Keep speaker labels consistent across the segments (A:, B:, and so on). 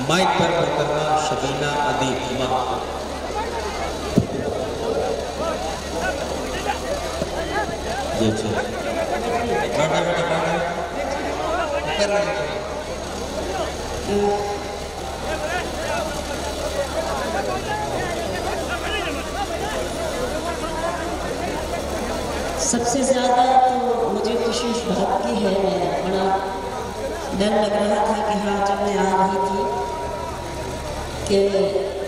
A: Mic पर मुकर्रमा शबीना अदीब जी जी बैठा बैठा बैठा
B: सबसे ज़्यादा तो मुझे खुशी इस बात की है, बड़ा डर लग रहा था कि हाँ जब मैं आ रही थी कि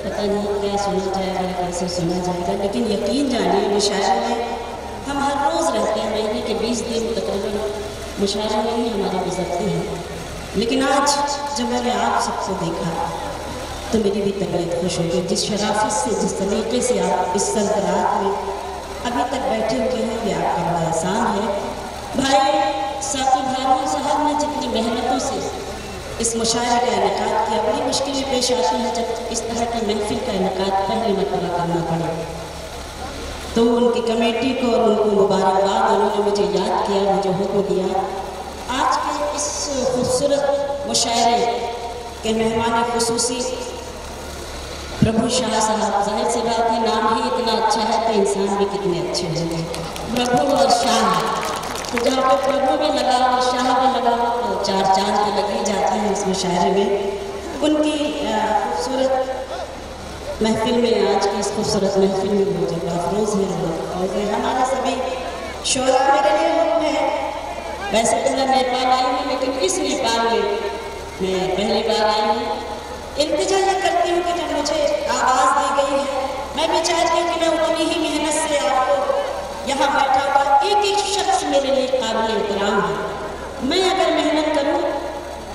B: पता नहीं क्या सुना जाएगा, कैसे सुना जाएगा, लेकिन यकीन जानिए मुशायरे में हम हर रोज़ रहते हैं, महीने के 20 दिन तकरीबन मुशायरे में ही हमारे गुजरते हैं। लेकिन आज जब मैंने आप सबको देखा तो मेरी भी तबीयत खुश हो गई। जिस शराफत से, जिस तरीके से आप इस सरदरात में अभी तक बैठे हुए हैं, ये आपका बड़ा एहसान है। भाई साथी भाइयों साहब ने जितनी मेहनतों से इस मुशायरे का इनेकाद किया, बड़ी मुश्किलें पेश आती हैं जब इस तरह की महफिल का इनेकाद पहली मरतबा करना पड़े। तो उनकी कमेटी को और उनको मुबारकबाद, उन्होंने मुझे याद किया, मुझे हुक्म दिया। आज के इस खूबसूरत मुशायरे के मेहमान खुसूसी प्रभु शाह साहब, जाहिर सी बात है नाम ही इतना अच्छा है तो इंसान भी कितने अच्छे होंगे। प्रभु और शाह, तो जहाँ पे प्रभु भी लगा और शाह भी लगा तो चार चांद तो लग ही जाते हैं इस मुशायरे में। उनकी खूबसूरत महफिल में, आज की इस खूबसूरत महफिल में मुझे अफरोज़ है और हमारे सभी शोरा मेरे लिए हुक्म है। वैसे तो मैं नेपाल आई हूँ, लेकिन इस नेपाल में मैं पहली बार आई हूँ। इल्तिजा ये करती हूँ कि जब मुझे आवाज़ दी गई है, मैं भी चाहती हूँ कि मैं उतनी ही मेहनत से आपको यहाँ बैठा हुआ एक एक शख्स मेरे लिए काबिल एहतराम है। मैं अगर मेहनत करूँ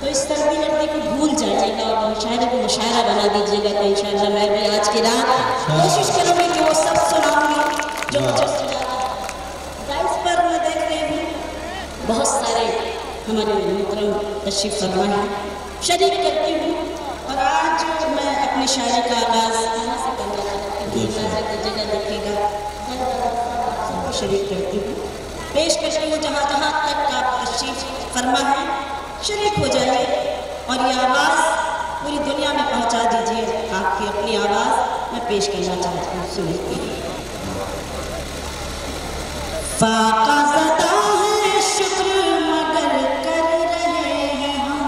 B: तो इस सर्दी लड़की को भूल जाइएगा और मुशायरे को मुशायरा बना दीजिएगा। तो इंशाअल्लाह मैं भी आज की रात कोशिश करूँगी कि वो सब सुनाऊँगी जो मुझे सुनाना है। डाइस पर मैं देख रही हूँ बहुत सारे हमारे मोहतरम तशरीफ फरमा हैं, शरीक करती हूँ। और आज मैं अपनी शायरी का आगाज़ कहाँ से करना चाहती हूँ, कीजिएगा, देखिएगा, सबको शरीक करती हूँ, पेश करती हूँ। जहाँ जहाँ तक आप तशरीफ फरमा है शरीक हो जाइए और ये आवाज़ पूरी दुनिया में पहुँचा दीजिए। आपकी अपनी आवाज़ मैं पेश करना चाहती हूँ, सुनिए। फाका ज़दा है शुक्र मगर कर रहे हैं हम,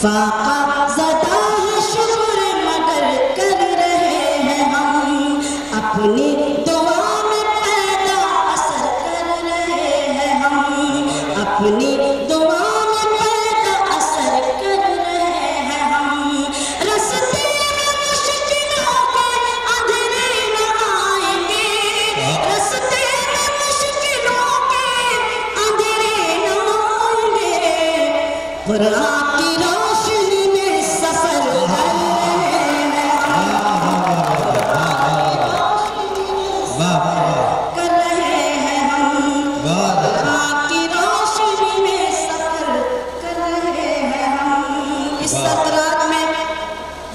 B: फाका ज़दा है शुक्र मगर कर रहे हैं हम, अपनी दुआ में पैदा असर कर रहे हैं हम, अपनी दुआ में पैदा असर कर रहे हैं हम। रस्ते में मुश्किलों के अंधेरे न आएंगे, रस्ते में मुश्किलों के अंधेरे न आएंगे, कुरान की रोशनी में सफर कर रहे हैं हम, कुरान की रोशनी में सफर कर रहे हैं हम। इस सकरात में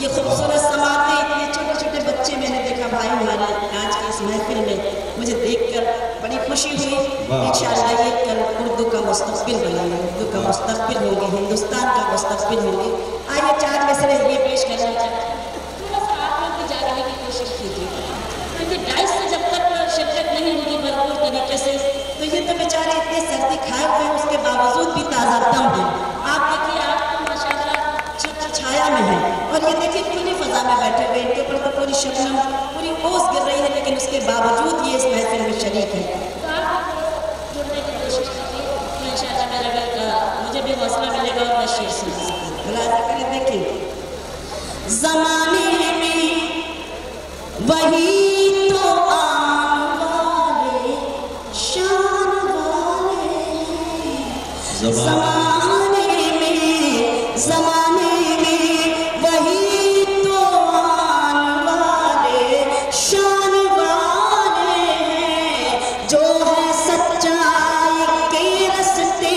B: ये खूबसूरत समाते, इतने छोटे छोटे बच्चे मैंने देखा भाई हमारे आज की इस महफिल में, मुझे देखकर बड़ी खुशी हुई। इंशाअल्लाह ये कल उर्दू का मुस्तकबिल बनेंगे, उर्दू का मुस्तकबिल होंगे, हिंदुस्तान का मुस्तकबिल होंगे। आइए चार मिसरे ये पेश करना चाहते हैं, थोड़ा सा आप लोग भी जागने की कोशिश कीजिए, क्योंकि डाइस से जब तक शिरकत नहीं होगी भरपूर तरीके से तो ये तो बेचारे इतने सर्दी खाए हुए उसके बावजूद भी ताज़ा दम है। आप देखिए, आप तो माशाअल्लाह छाया में है और ये देखिए खुली फजा में बैठे हुए, इनके ऊपर तो पूरी शबनम, पूरी ओस गिर रही है, लेकिन उसके बावजूद ये इस महफिल में शरीक है। तो आप जुड़ने की कोशिश कीजिए तो इंशाअल्लाह मेरा मुझे भी हौसला मिलेगा और मैं शेर सुन सकूँ। मुलाज़ा करें, देखिए ज़माने में वही तो आने वाले शान वाले, ज़माने में वही तो आने वाले शान वाले हैं, जो है सच्चाई के रास्ते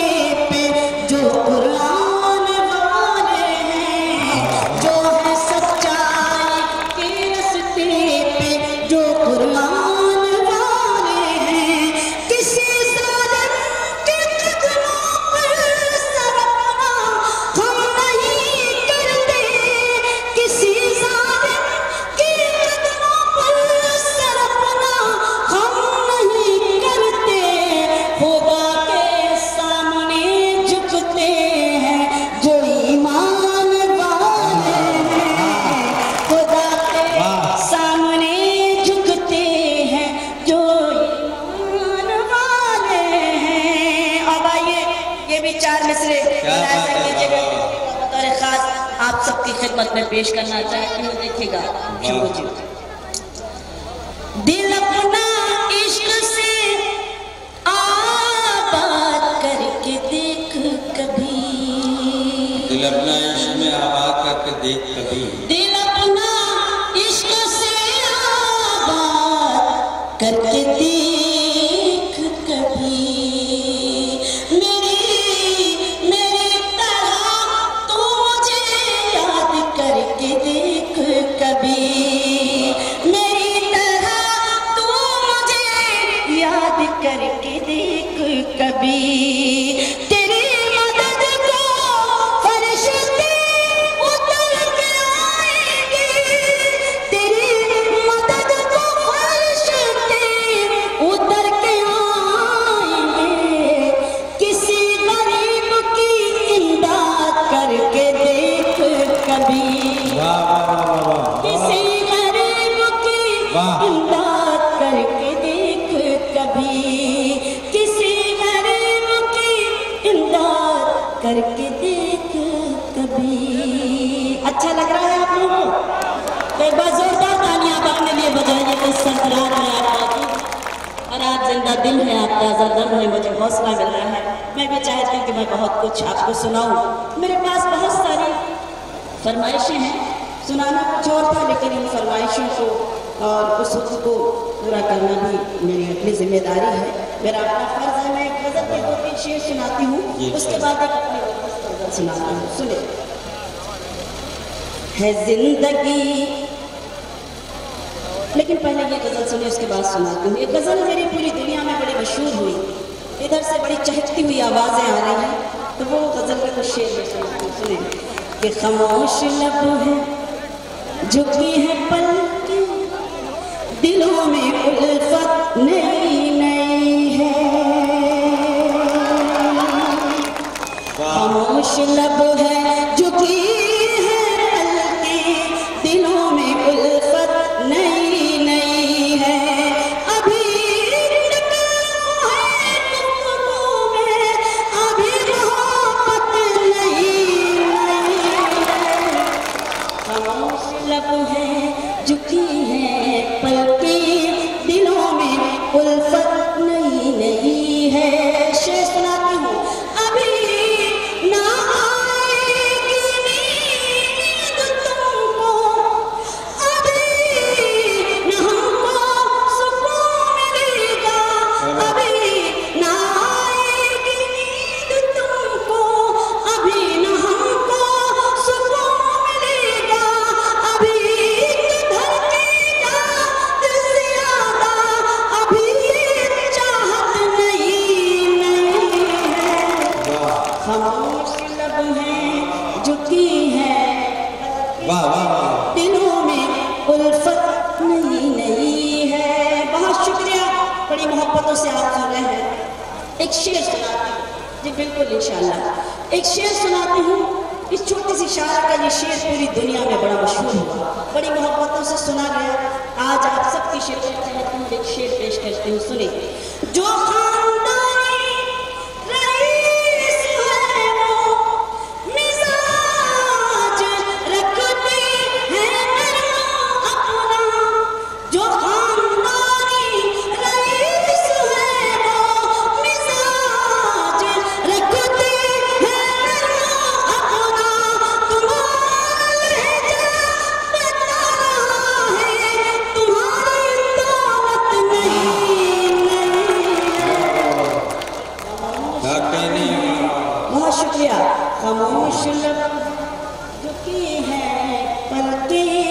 B: पे जो कुरान वाले हैं, जो है सच्चाई के रास्ते पे आप सबकी खिदमत में पेश करना चाहती हूँ। देखिएगा शुभ जी। दिल अपना इश्क से आबाद करके देख कभी,
A: दिल अपना इश्क में आबाद करके देख कभी,
B: दिल अपना इश्क से आबाद करके देख कभी, मेरी तरह तू मुझे याद करके देख कभी, मेरी तरह तू मुझे याद करके देख कभी। तेरी मदद को फरिश्ते उतर के आएंगे, तेरी मदद को फरिश्ते उतर के आएंगे, किसी गरीब की इमदाद करके देख कभी, किसी गरीब की इमदाद करके देख कभी, किसी गरीब की इमदाद करके देख कभी। अच्छा लग रहा है आप लोगों को? एक बार जोरदार तालियां आप अपने लिए बजाइए तो सरफराज है आपका और आप जिंदा दिल है, आप ताज़ा दम है, मुझे हौसला मिल रहा है। मैं भी चाहती हूँ कि मैं बहुत कुछ आपको सुनाऊँ। मेरे पास बहुत सारी फरमाइशें हैं, सुनाना कुछ और था लेकिन इन फरमाइशों को और उस वक्त को पूरा करना भी मेरी अपनी जिम्मेदारी है, मेरा अपना फर्ज है। मैं एक गज़ल के 2-3 शेर सुनाती हूँ, उसके बाद एक अपनी गज़ल सुनाती हूँ। सुने। है जिंदगी, लेकिन पहले ये गज़ल सुने उसके बाद सुनाती हूँ। ये गज़ल मेरी पूरी दुनिया में बड़ी मशहूर हुई, इधर से बड़ी चहकती हुई आवाज़ें आ रही हैं, तो वो गज़ल के कुछ शेर में सुनाती हूँ। सुने कि खामोश लब है झुकी है पलकें, दिलों में उल्फत नई नई है, खामोश लब है झुकी है पलकें, दिलों में उल्फत नई नई है, अभी निकला है गुफ्तगू में, अभी मोहब्बत नई नई है, खामोश लब है झुकी है पलकें, दिलों में उल्फत नई नई है। शेर सुनाती हूँ। अभी ना आएगी नींद तुमको, अभी न हमको सुकून मिलेगा, अभी ना आएगी नींद तुमको, अभी न हमको सुकून मिलेगा, अभी धड़केगा दिल ज़्यादा, अभी चाहत नई नई है, खामोश लब है झुकी है,
A: वाह वाह वाह,
B: दिलों में उल्फत नई नई है। बहुत शुक्रिया, बड़ी मोहब्बतों से आप सुन रहे हैं। एक शेर सुनाती हूँ जी, बिल्कुल इंशाल्लाह एक शेर सुनाती हूँ। इस छोटी सी शायर का ये शेर पूरी दुनिया में बड़ा मशहूर हुआ, बड़ी मोहब्बतों से सुना गया। आज आप सबकी शिरकत चाहती हूँ, एक शेर पेश करती हूँ। सुनिए। जो खानदानी रईस है वो मिजाज रखते हैं नरमा अपना, जो खानदानी रईस है वो मिजाज रखते हैं नरमा अपना, तुम्हारा लहजा बता रहा है, तुम्हारी दौलत नहीं नहीं। बहुत शुक्रिया। खामोश लब झुकी है पलकें,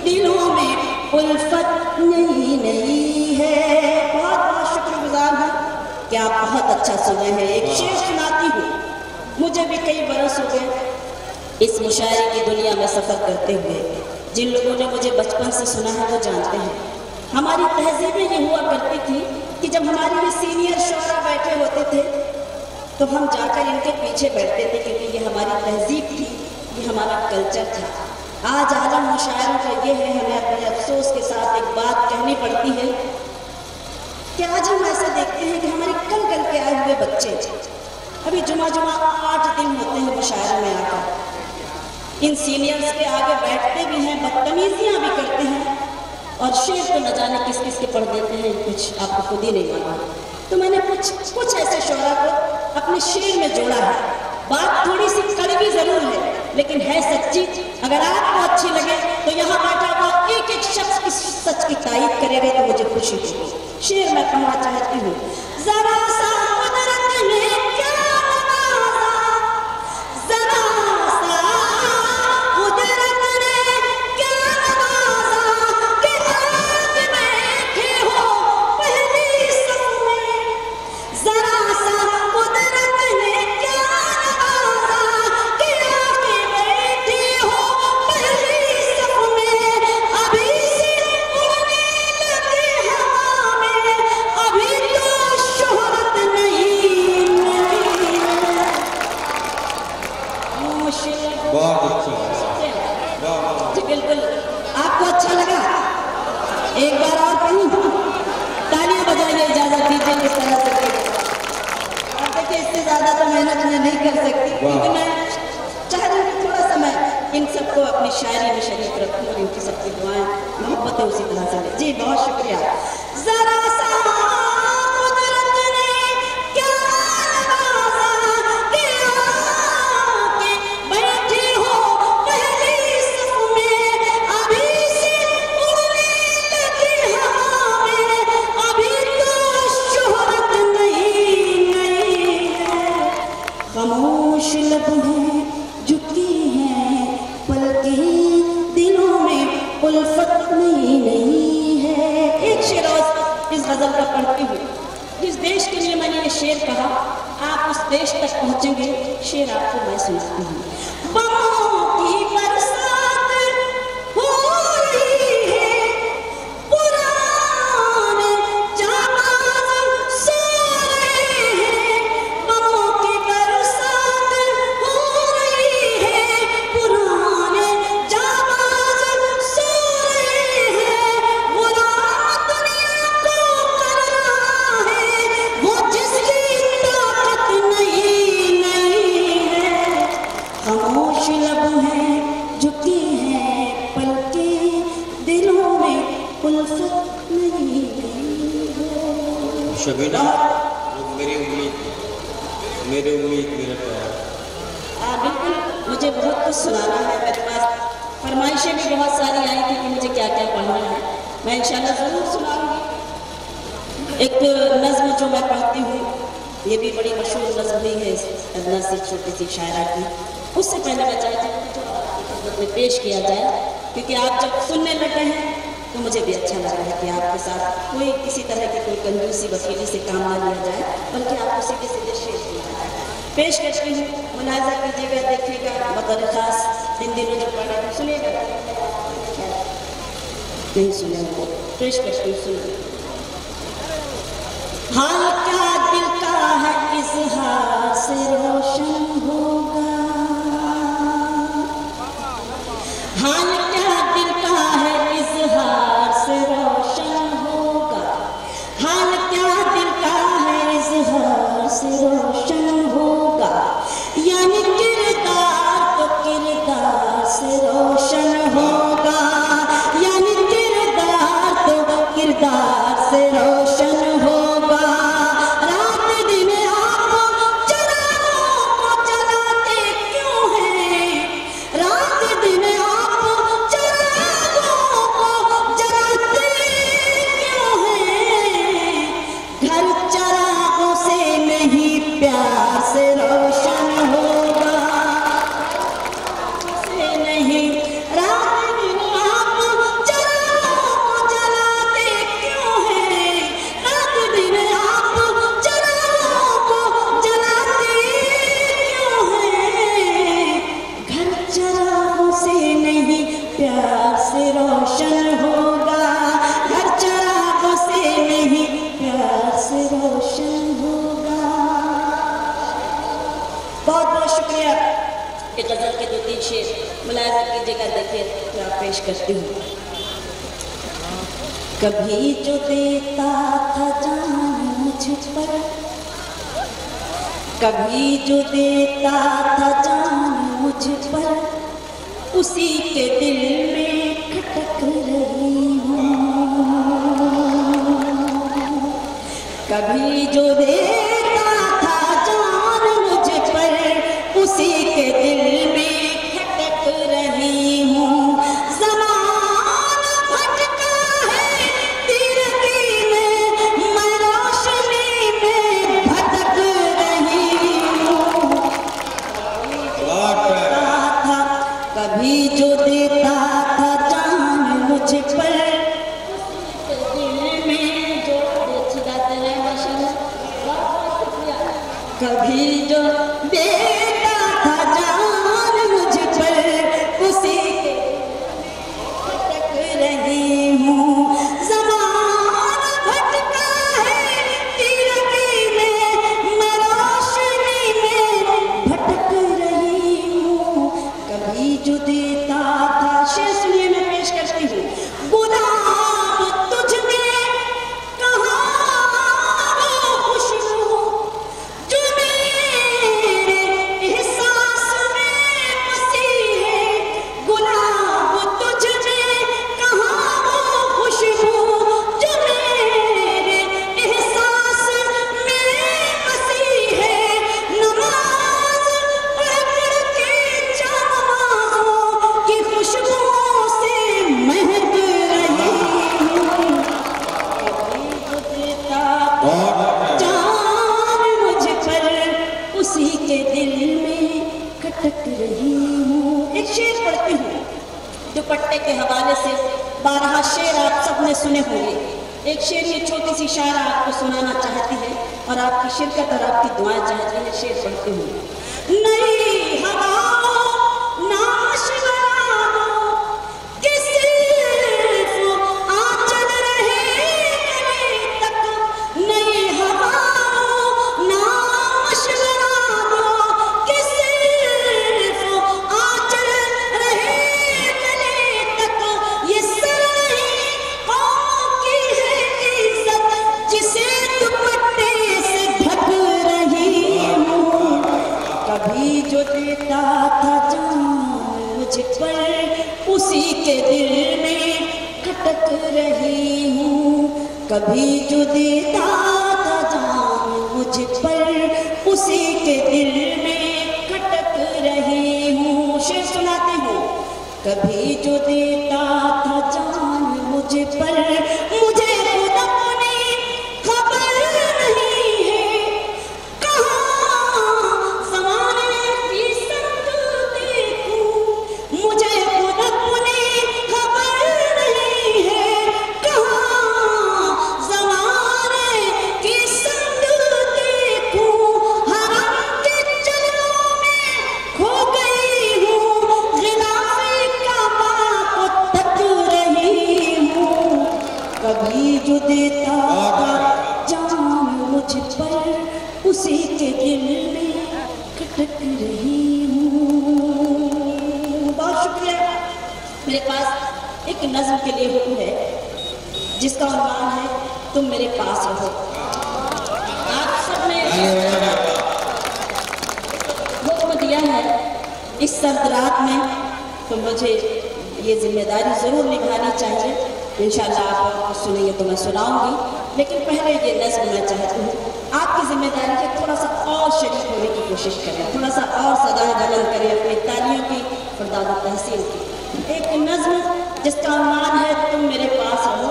B: दिलों में उल्फत नई नई है। बहुत बहुत शुक्रगुजार हूँ कि आप बहुत अच्छा सुने हैं। एक शेर सुनाती हूँ। मुझे भी कई बरस हो गए इस मुशायरे की दुनिया में सफ़र करते हुए। जिन लोगों ने मुझे बचपन से सुना है वो जानते हैं, हमारी तहजीबें ये हुआ करती थी कि जब हमारे ये सीनियर शोरा बैठे होते थे तो हम जाकर इनके पीछे बैठते थे, क्योंकि ये हमारी तहजीब थी, ये हमारा कल्चर था। आज आलम मुशायरों का ये है, हमें अपने अफसोस के साथ एक बात कहनी पड़ती है कि आज हम ऐसा देखते हैं कि हमारे कल कल के आए हुए बच्चे, अभी जुमा 8 दिन होते हैं मुशायरे में आकर, इन सीनियर्स के आगे बैठते भी हैं, बदतमीजियां भी करते हैं, और शेर तो न जाने किस किस के पढ़ देते हैं, कुछ आपको खुद ही नहीं मालूम। तो मैंने कुछ ऐसे शोरा को अपने शेर में जोड़ा है। बात थोड़ी सी कड़वी जरूर है, लेकिन है सच्ची। अगर आपको अच्छी लगे तो यहाँ बैठा हुआ एक एक शख्स इस सच की तारीफ करेगा तो मुझे खुशी होगी। शेर मैं कहना चाहती हूँ, जरा सा कुदरत ने क्या नवाजा, जरा सा कुदरत ने क्या नवाजा, कि आज बैठे हो पहली सफ में, जरा सा कुदरत ने क्या नवाजा, कि आके बैठे हो पहली सफ में, अभी से उड़ने लगे हवा में, अभी तो शोहरत नहीं मिली है।
A: बहुत अच्छा
B: जी बिल्कुल, आपको अच्छा लगा? एक बार और कहूँ, तालियां बजाइए, इजाजत दीजिए इस तरह से। आप देखिए, इससे ज्यादा तो मेहनत मैं नहीं कर सकती, क्योंकि मैं चाह रही हूँ थोड़ा सा मैं इन सबको अपनी शायरी में शरीक रखूँ और इनकी सबकी दुआएं मोहब्बतें उसी तरह से ले। जी बहुत शुक्रिया। जरा सा कुदरत ने क्या नवाजा, कि आके बैठे हो पहली सफ में, अभी से उड़ने लगे हवा में, अभी तो शोहरत नहीं है। खामोश लब हैं झुकी हैं पलकें, दिलों में उल्फत नहीं है। एक शेर और इस गजल का पढ़ती हुई, जिस देश के लिए मैंने ये शेर कहा, आप उस देश तक पहुंचेंगे। शेर आपको मैं सुनाती हूँ। बमों की बरसात हो रही है, पुराने जाबाज सो रहे हैं, बमों की बरसात हो रही है, पुराने जाबाज सो रहे हैं, गुलाम दुनिया को कर रहा है वो जिसकी ताकत नहीं है। खामोश लब हैं झुकी हैं पलकें, दिलों में उल्फत नहीं है।
A: शबीना, मेरी उम्मीद मेरा प्यार।
B: बिल्कुल, मुझे बहुत कुछ सुनाना है। मेरे पास फरमाइशें भी बहुत सारी आई थी कि मुझे क्या क्या पढ़ना है। मैं इंशाल्लाह ज़रूर सुनाऊंगी। एक नज़्म जो मैं पढ़ती हूँ, ये भी बड़ी मशहूर नज़्म हुई है अदना से छोटी सी शायरा की। उससे पहले मैं चाहती हूँ कि खिदमत में पेश किया जाए, क्योंकि आप जब सुनने लगे हैं तो मुझे भी अच्छा लग रहा है कि आपके साथ कोई किसी तरह की कोई कंजूसी वकीली से काम ना लिया जाए, बल्कि आपको सीधे सीधे शेर सुना जाए। पेश करती हूँ, मुलाहिजा कीजिएगा, देखिएगा। बतौर खास इन दिनों जो पढ़े तो सुनिएगा, नहीं सुनेंगे। पेश करती हूँ, सुनिए। हाल क्या दिल का है इज़हार से रोशन होगा, हाल क्या दिल का है इज़हार से रोशन होगा, हाल क्या दिल का है इज़हार से रोशन होगा, यानी किरदार तो किरदार से रोशन होगा, यानी किरदार तो किरदार से रोशन होगा। रात दिन आप चरागों को जलाते क्यों हैं, रात दिन आप चरागों को जलाते क्यों हैं, घर चरागों से नहीं प्यार से रोशन होगा, से नहीं। रात दिन आप चरागों को जलाते क्यों हैं, रात दिन आप चरागों को जलाते क्यों हैं, घर चरागों से नहीं प्यार से रोशन होगा, घर चरागों से नहीं प्यार से रोशन होगा। बहुत बहुत शुक्रिया। ये गजल के 2-3 शेर मुलाहिजा कीजिएगा, देखिए तो आप पेश करती हूँ। कभी जो देता था जान मुझ पर, कभी जो देता था जान मुझ पर, उसी के दिल में खटक रही हूँ। कभी जो देता था जान मुझ पर, उसी के दिल में खटक रही हूँ। ज़माना भटका है तिरकी में, मैं रोशनी में भटक रही हूँ। कभी जो देता था जान मुझ पर, दिल में जो छिदाते हैं मशीन, कभी जो देता था जान मुझ पर, उसी के भटक रही हूँ। ज़माना भटका है तिरकी में, मैं रोशनी में भटक रही हूँ। कभी जो देता था, शेर सुनिए मैं पेश करती हूँ। गुलाब तुझ में कहाँ वो खुशबू जो मेरे एहसास में बसी है। गुलाब तुझ में कहाँ वो खुशबू जो मेरे एहसास में बसी है। नमाज पढ़ के नमाज़ों की खुशबू से महक रही हूँ। कभी जो देता जान मुझ पर, उसी के दिल में खटक रही हूँ। एक शेर पढ़ती हूँ, दुपट्टे के हवाले से 12 शेर आप सबने सुने होंगे। एक शेर ये छोटी सी शायरा आपको सुनाना चाहती है और आपकी शिरकत और आपकी दुआएं चाहती है। शेर पढ़ती हूँ। नई हवाओं नाशवरा दो कि सिर्फ आंचल रहे गले तक। नई हवाओं नाशवरा दो कि सिर्फ आंचल रहे गले तक। ये सर नहीं कौम की है इज्जत, जिसे दुपट्टे से ढक रही हूँ। कभी जो देता था जान मुझ पर, उसी के दिल में खटक रही हूँ। कभी जो देता था जान मुझ पर, उसी के दिल में खटक रही हूँ। शेर सुनाती हूँ। कभी जो देता था जान मुझ पर, मुझे खुद अपनी खबर नहीं है। कहाँ ज़माने की संग देखूं, मुझे खुद अपनी खबर नहीं है। कहाँ ज़माने की संग देखूं, हरम के चलनों में खो गई हूँ। गिलाफ़े काबा को तक रही हूँ। कभी जो देता था जान मुझ पर, उसी के दिल में खटक रही हूँ। बहुत शुक्रिया। मेरे पास एक नज़्म के लिए हुक्म है जिसका उन्वान है तुम मेरे पास रहो। आप सबने हुक्म दिया है इस सर्द रात में, तो मुझे ये जिम्मेदारी ज़रूर निभानी चाहिए। इंशाल्लाह आप सुनेंगे तो मैं सुनाऊंगी, लेकिन पहले ये नज़्म मैं चाहती हूँ आपकी जिम्मेदारी है थोड़ा सा और शरीक होने की कोशिश करें, थोड़ा सा और सदाएं बुलंद करें अपनी तालियों की और दादा तहसीन की। एक नज़्म जिसका उन्वान है तुम मेरे पास रहो।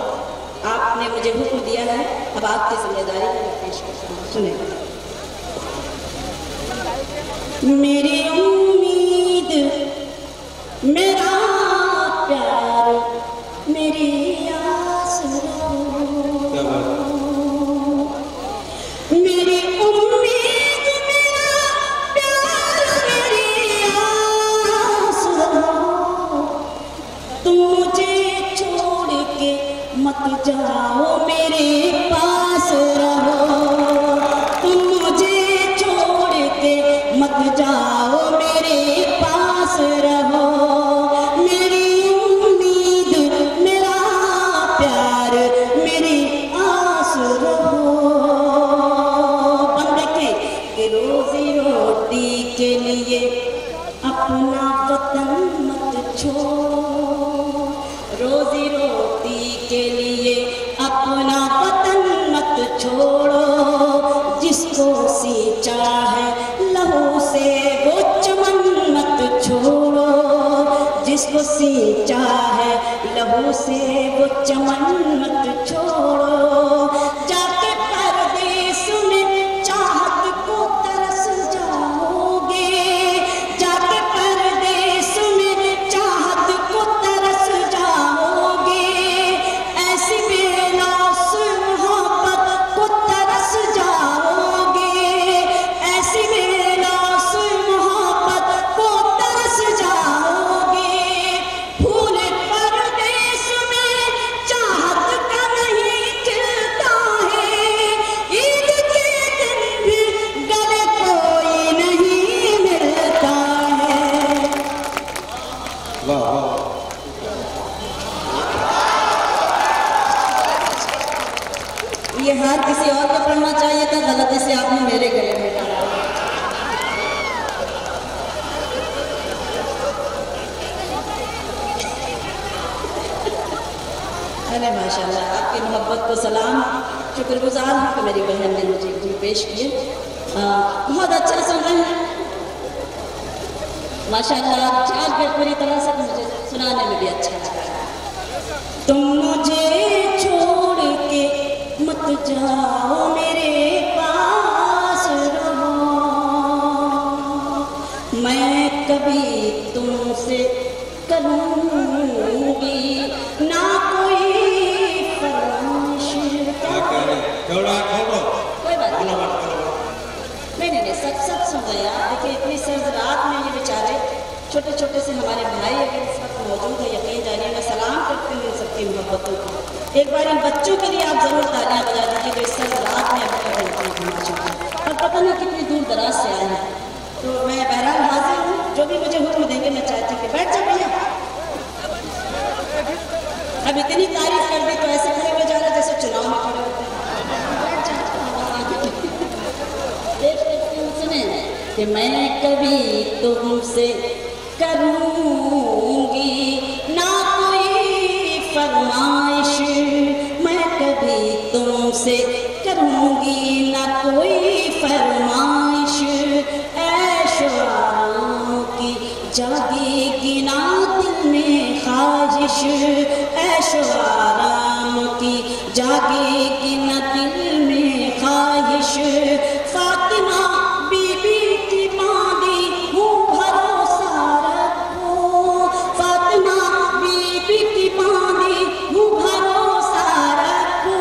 B: आपने मुझे हुक्म दिया है, अब आपकी जिम्मेदारी को पेश करता हूँ। सुने। मेरी उम्मीद, मेरा प्यार, मेरी आस रहो। मेरी उम्मीद, मेरा प्यार, मेरी आस रहो। तुम मुझे छोड़ के मत जाओ, मेरे पास रहो। तुम मुझे छोड़ के मत जाओ, मेरे पास रहो। मेरी उम्मीद, मेरा प्यार, मेरी आस रहो। बंदे के रोजी रोटी के लिए अपना वतन मत छोड़ो, रोजी रोटी के लिए अपना वतन मत छोड़ो, जिसको सींचा है लहू से वो चमन मत छोड़ो, जिसको सींचा है लहू से वो चमन मत छोड़ो, जाके परदेस में चाहत को तरस जाओगे, जाके परदेस में चाहत को तरस जाओगे, ऐसी बेलौस मोहब्बत को तरस जाओगे, ऐसी बेलौस मोहब्बत को तरस जाओगे, फूल परदेस में चाहत का नहीं खिलता है, ईद के दिन भी गले कोई नहीं मिलता है।
A: वाह वाह।
B: ये हार किसी और को पढ़ना चाहिए था, गलती से आपने मेरे गले में डाला। अरे माशाल्लाह, आपकी मोहब्बत को सलाम, शुक्रगुजार हूँ कि मेरी बहन ने मुझे गीत पेश किए। बहुत अच्छा सुन रहे हैं माशाल्लाह, आप जाग गए पूरी तरह से, मुझे सुनाने में भी अच्छा लगा। तुम मुझे छोड़ के मत जाओ, मेरे पास रहो, मैं कभी तुमसे करूँगी ना कोई फरमाइश।
A: क्या कह रहे? थोड़ा खोलो।
B: कोई बात नहीं, नहीं सच सच सुन रहे हैं आप। देखिए इतनी सर्द रात में ये बेचारे छोटे छोटे से हमारे भाई अगर इस वक्त मौजूद है, यकीन जानिए मैं सलाम करती हूँ इन सबकी मोहब्बतों को। एक बार इन बच्चों के लिए आप ज़रूर तालियां बजा दीजिए जो इस सर्द रात में अभी तक और पता नहीं कितनी दूर दराज से आए हैं। तो मैं बहरहाल हाजिर हूँ, जो भी मुझे हुक्म देंगे मैं चाहती हूँ कि बैठ जाओ भैया। अब इतनी तारीफ कर दी तो ऐसे खड़े हो जा रहे जैसे चुनाव में खड़े होते हैं। बैठ जाओ, देख सकते हैं, सुने कि मैं कभी तुमसे करूँगी ना कोई फरमाइश, मैं कभी तुमसे करूँगी ना कोई फरमाइश, ऐशो आराम की जागेगी ना दिल में ख्वाहिश, ऐशो आराम की जागेगी ना दिल में ख्वाहिश, फातिमा बीबी की बांधी हूँ भरोसा रखो, फातिमा बीबी की बांधी हूँ भरोसा रखो,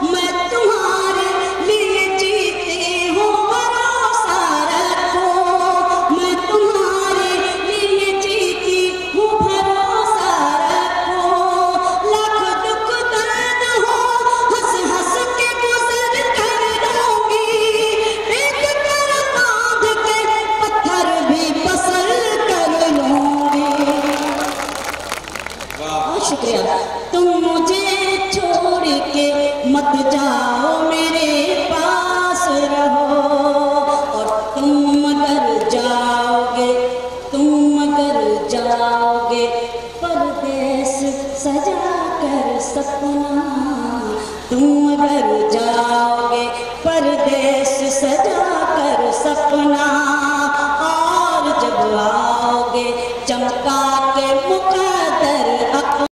B: मैं तुम्हारे लिए जीती हूँ भरोसा रखो, मैं तुम्हारे लिए जीती हूँ भरोसा रखो, लाख दुख दर्द हो हंस हंस के गुजर कर दूंगी, एक कर बांध के पत्थर भी पसर कर लूंगी। बहुत शुक्रिया। तुम मुझे छोड़ के मत जाओ, मेरे पास रहो, और तुम अगर जाओगे, तुम अगर जाओगे परदेस सजा कर सपना, तुम अगर जाओगे परदेस सजा कर सपना, और जब आओगे चमका के मुका